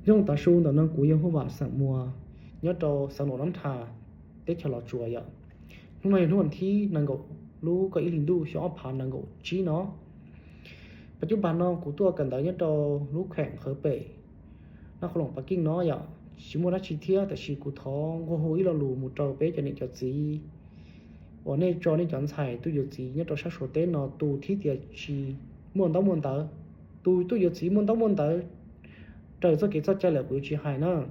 用大叔的能古耶和华สังมัวยอดสังโนน้ำทาเต็กฉลอจัวยะทุกในทุกวันที่นังก็รู้ก็อีลินดูชอบผ่านนังก็ชี้เนาะปัจจุบันเนาะกูตัวกันแต่ยอดรู้แข่งเคยเป๋นักขลงปักกิ่งเนาะอย่าชิมัวนักชิเทียแต่ชีกูท้องโอ้โหอีเราลูมูเจ้าเป๊ะจะนี่จะจีวันนี้จอนี่จันใส่ตู้อยู่จียอดชักโฉเต้นเนาะตู้ที่เดียชีม้วนต้องม้วนเต๋อตู้อยู่จีม้วนต้องม้วนเต๋อtrời cho cái cho chơi là của chị Hải nó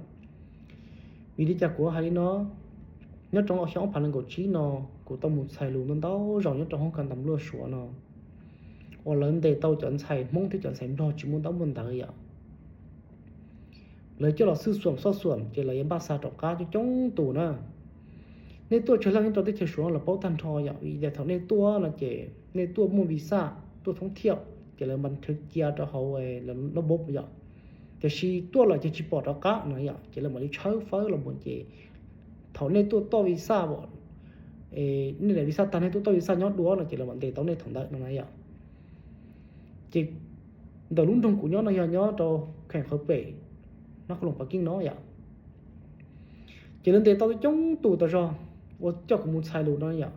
vì đi chặt của Hải nó nhớ trong ông phản của chị nó của tao một xài luôn nó đâu rồi nhớ trong không cần tầm lúa sủa nó ở lớn để tao chọn xài mong thì chọn xài đó chỉ muốn tao muốn tao vậy lấy cho là sư xuồng chỉ là em ba sa trọc cá cho chống tù nữa nên tôi chơi lăng cho tới chơi xuống là bao thanh thò vậy vì để thằng nên tôi là chỉ nên tôi mua visa tôi thống thiệu chỉ là mình thực chia cho họ là nó bốc vậyแต่ชีตัวเราจะจีปอดอากาศนะอย่าจะเลยมาดิเช้าฟ้าเราบนเจเท่าในตัวต่อวีซ่าบ่นี่แหละวีซ่าตันให้ตัวต่อวีซ่ายอดดัวนะจะเลยมันเตต้องในถังได้นะอย่าจีเดี๋ยวรุ่นทงกูยอดนะอย่าต่อแข่งเขาเป๋นักลงปักกิ่งน้อยอย่าจะเลยเตต้องจ้องตู่ต่อจอว่าเจ้าของมุนชายรู้นะอย่า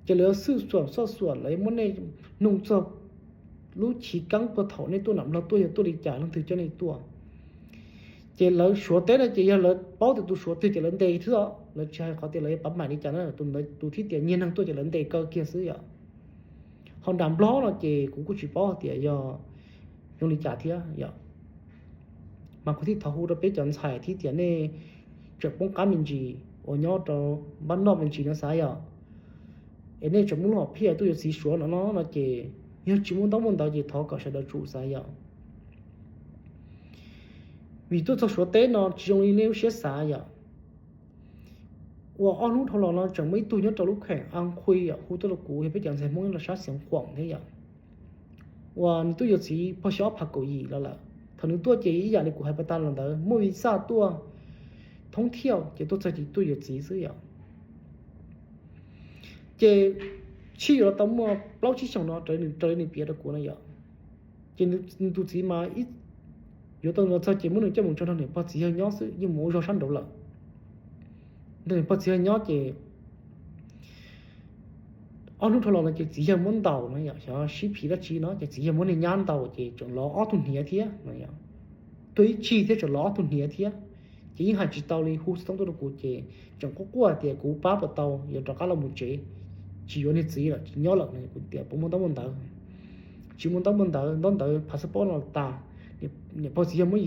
จะเลยซื้อส่วนเลยมันในนุ่งจบรู้ฉีกังปะเถาในตัวหนำเราตัวอย่างตัวดีจ่าลังถือเจ้าในตัวเจริญชัวเต้นเจริญเป้าแต่ตัวชัวที่เจริญเตยที่เราแล้วใช้เขาเตยเลยปั๊มใหม่ในจ่านั่นตัวที่เตียเงี้ยนั่งตัวเจริญเตยก็เกี่ยซื้ออ่ะเขาดำล้อเราเจกูchỉเป้าเตียยองดีจ่าที่อ่ะมาคนที่ท้าหูเราไปจนใส่ที่เตียในจุดป้องกันมินจีโอยอดเราบ้านนอกมินจีนั่นสายอ่ะในจุดมุ่งหอบเพี้ยตัวสีชัวแล้วเนาะเราเจ要只muốn当问到就讨搞些的主啥样，vì tôi cho số tế nó chỉ dùng nếu sẽ啥样，我按lúc头了呢，整mấy tuổi nhớ trong lúc khỏe ăn khuya à，胡多的股也被讲成梦了啥想广的呀，我你都有时不需要拍狗椅了啦，他能多接一样的股还不单了的，莫为啥多，通跳就多自己都有知识呀，这。chỉ là tao mua bao chỉ xong nó trời này bịa được của nó vậy, chỉ nên tụi chỉ mà ít, giờ tao nó chỉ muốn cho mình cho nó này bao chỉ hơi nhỏ sự nhưng mua cho sẵn đủ là, nên bao chỉ hơi nhỏ chỉ, anh lúc thôi là chỉ hơi muốn tàu nó vậy, sao ship phí đó chỉ nó chỉ hơi muốn này nhàn tàu chỉ chọn ló ở thùng nhẹ thế, nó vậy, tôi chỉ thế chọn ló thùng nhẹ thế, chỉ hai chỉ tàu đi hút xong tôi được của chỉ, chọn có qua thì của ba bờ tàu, giờ cho cả là một chỉ chỉ có những gì là chỉ nhớ là này của tiệm bố muốn tao muốn tao chỉ muốn tao muốn tao đón tao passport là ta để bao giờ mới